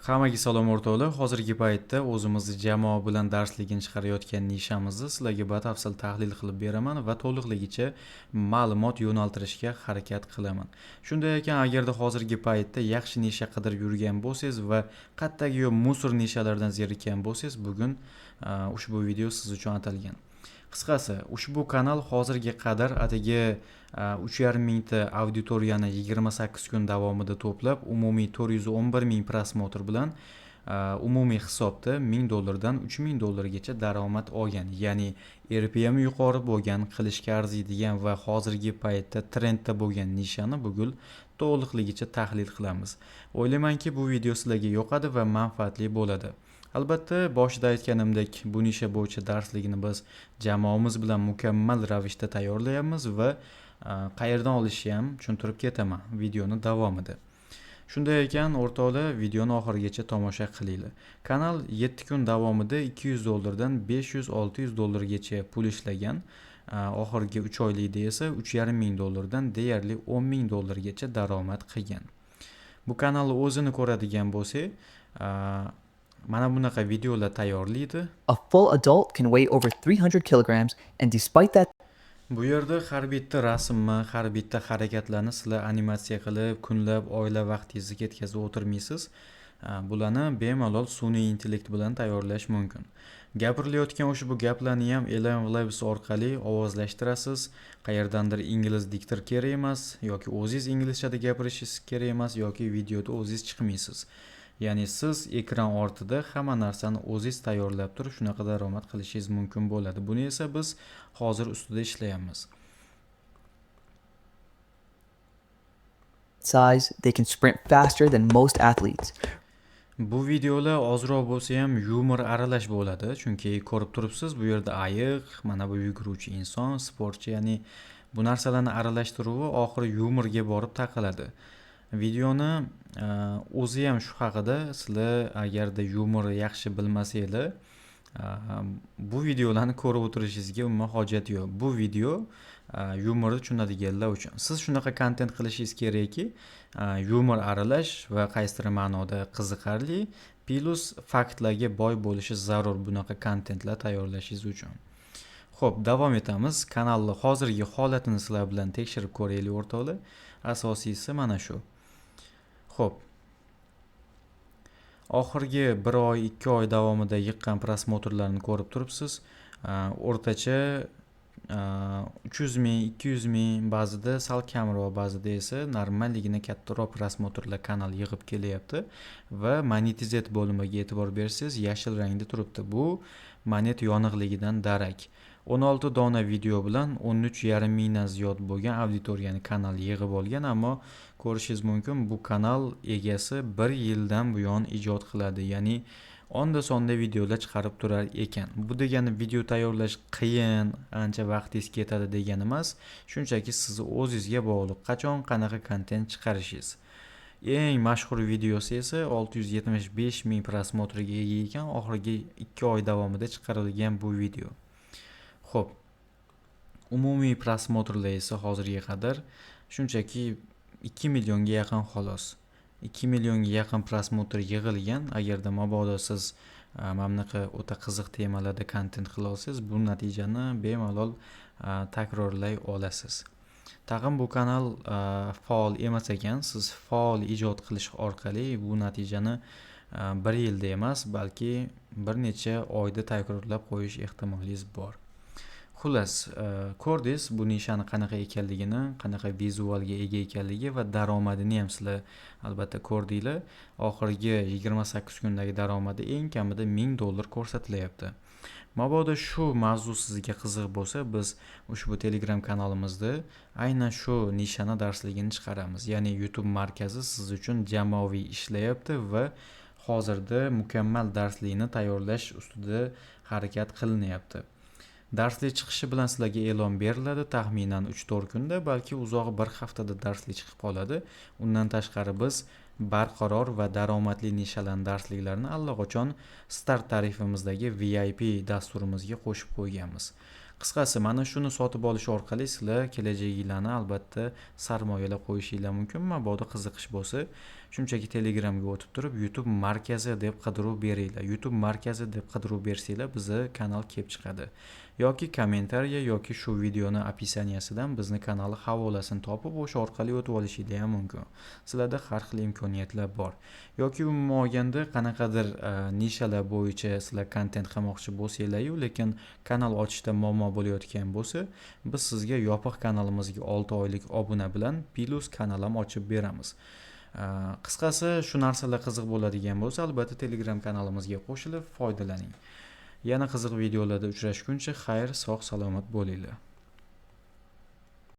Hammaga salom o'rtoqlar. Hozirgi paytda o'zimizni jamoa bilan darsligini chiqarayotgan nishamizni sizlarga batafsil tahlil qilib beraman va to'liqligicha ma'lumot yo'naltirishga harakat qilaman. Shunday ekan, agarda hozirgi paytda yaxshi nisha qidirib yurgan bo'lsangiz va qayerdagi musor nishalardan zerikkan bo'lsangiz, bugun ushbu video siz uchun atalgan. Qisqasi, ushbu kanal hozirga qadar atigi 3,5 mingta auditoriyani 28 kun davomida to'plab, umumiy 411 ming prosmotr bilan umumiy hisobda $1000 dan $3000 daromad olgan. Ya'ni RPM yuqori bo'lgan, qilishga arziydigan va hozirgi paytda trendda bo'lgan nishani bugun to'liqligicha tahlil qilamiz. O'ylaymanki, bu video sizlarga yoqadi va manfaatli bo'ladi. Albatta, boshida aytganimdek, bu nisha bo'yicha darsligini biz jamoamiz bilan mukammal ravishda tayyorlaymiz va qayerdan olishni ham tushuntirib ketaman videoni davomida. Shunday ekan, o'rtoqlar, videoni oxirigacha tomosha qilinglar. Kanal 7 kun davomida $200 dan $500-600 pul ishlagan. Oxirgi 3 oylikda esa $3,5 ming dan deyarli $10,000 gacha daromad qilgan. Bu kanalni o'zini ko'radigan bo'lsa, mana bunaqa videolar tayyorlaydi. A full adult can weigh over 300 kilograms, and despite that, Bu yerda har bitta rasmni, har bitta harakatlarni sizlar animatsiya qilib, kunlab, oila vaqtingizni ketkazib o'tirmaysiz. Bularni bemalol sun'iy intellekt bilan tayyorlash mumkin. Gapirilayotgan ushbu gaplarni ham Elon Labs orqali ovozlashtirasiz. Qayerdandir ingliz diktor kerak emas, yoki o'zingiz inglizchada gapirishingiz kerak emas, yoki videoda o'zingiz chiqmaysiz. Ya'ni siz ekran ortida hamma narsani o'zingiz tayyorlab turib shunaqa daromad qilishingiz mumkin bo'ladi. Buni esa biz hozir ustida ishlayapmiz. size, they can sprint faster than most athletes. Bu videolar ozroq bo'lsa ham yumor aralash bo'ladi, chunki ko'rib turibsiz, bu yerda ayiq, mana bu yuguruvchi inson, sportchi, ya'ni bu narsalarni aralashtiruvi oxiri yumorga borib taqaladi. Videoni o'zi ham shu haqida. Sizlar agarda yumorni yaxshi bilmasanglar, bu videolarni ko'rib o'tirishingizga umuman hojat yo'q. Bu video yumorni tushunadiganlar uchun. Siz shunaqa kontent qilishingiz kerakki, yumor aralash va qaysidir ma'noda qiziqarli, plus faktlarga boy bo'lishi zarur bunaqa kontentlar tayyorlashingiz uchun. Xo'p, davom etamiz. Kanalni hozirgi holatini sizlar bilan tekshirib ko'raylik o'rtoqlar. Asosiysi mana shu. Xo'p. Oxirgi 1 oy, 2 oy davomida yiqqan prosmotrlarni ko'rib turibsiz. O'rtacha 300 ming, 200 ming, ba'zida sal kamroq, ba'zida esa normalligina kattaroq prosmotrlar kanal yig'ib kelyapti va monetizat bo'limiga e'tibor bersangiz, yashil rangda turibdi. Bu monet yoniqligidan darak. 16 dona video bilan 13,5 mingdan ziyod bo'lgan auditoriyani kanal yig'ib olgan, ammo ko'rishingiz mumkin, bu kanal egasi 1 yildan buyon ijod qiladi, ya'ni onda sonda videolar chiqarib turar ekan. Bu degani video tayyorlash qiyin, ancha vaqtingiz ketadi degani emas, shunchaki sizni o'zingizga bog'liq, qachon qanaqa kontent chiqarishingiz. Eng mashhur videosi esa 675 ming prosmotrga ega ekan, oxirgi 2 oy davomida chiqarilgan bu video. Xo'p, umumiy prosmotrlar esa hozirga qadar shunchaki 2 millionga yaqin xolos. 2 millionga yaqin prosmotr yig'ilgan. Agarda mabodo siz mamlaqa o'ta qiziq temalarda kontent qila olsangiz, bu natijani bemalol takrorlay olasiz. Tag'in bu kanal faol emas ekan, siz faol ijod qilish orqali bu natijani 1 yilda emas, balki bir necha oyda takrorlab qo'yish ehtimoliniz bor. Xullas, ko'rdingiz bu nishani qanaqa ekanligini, qanaqa vizualga ega ekanligi va daromadini ham sizlar albatta ko'rdinglar. Oxirgi 28 kundagi daromadi eng kamida $1000 ko'rsatilyapti. Mabodo shu mavzu sizga qiziq bo'lsa, biz ushbu Telegram kanalimizda aynan shu nishani darsligini chiqaramiz. Ya'ni YouTube markazi siz uchun jamoaviy ishlayapti va hozirda mukammal darslikni tayyorlash ustida harakat qilinyapti. Darslik chiqishi bilan sizlarga e'lon beriladi, taxminan 3-4 kunda, balki uzog'i 1 haftada darslik chiqib qoladi. Undan tashqari biz barqaror va daromadli nishalarning darsliklarini allaqachon start tarifimizdagi VIP dasturimizga qo'shib qo'yganmiz. Qisqasi, mana shuni sotib olish orqali sizlar kelajaginglarni albatta sarmoyalar qo'yishinglar mumkin. Mabodo qiziqish bo'lsa, shunchaki Telegramga o'tib turib YouTube markazi deb qidiruv beringlar. YouTube markazi deb qidiruv bersanglar bizni kanal kelib chiqadi. Yoki kommentariya yoki shu videoni opisaniyasidan bizni kanal havolasini topib o'sha orqali o'tib olishinglar ham mumkin. Sizlarda har xil imkoniyatlar bor. Yoki umuman olganda qanaqadir nishalar bo'yicha sizlar kontent qilmoqchi bo'lsanglar-yu, lekin kanal ochishda muammo bo'layotgan bo'lsa, biz sizga yopiq kanalimizga 6 oylik obuna bilan plus kanal ham ochib beramiz. Qisqasi shu narsalar qiziq bo'ladigan bo'lsa, albatta Telegram kanalimizga qo'shilib foydalaning. Yana qiziq videolarda uchrashguncha xayr, sog' salomat bo'linglar.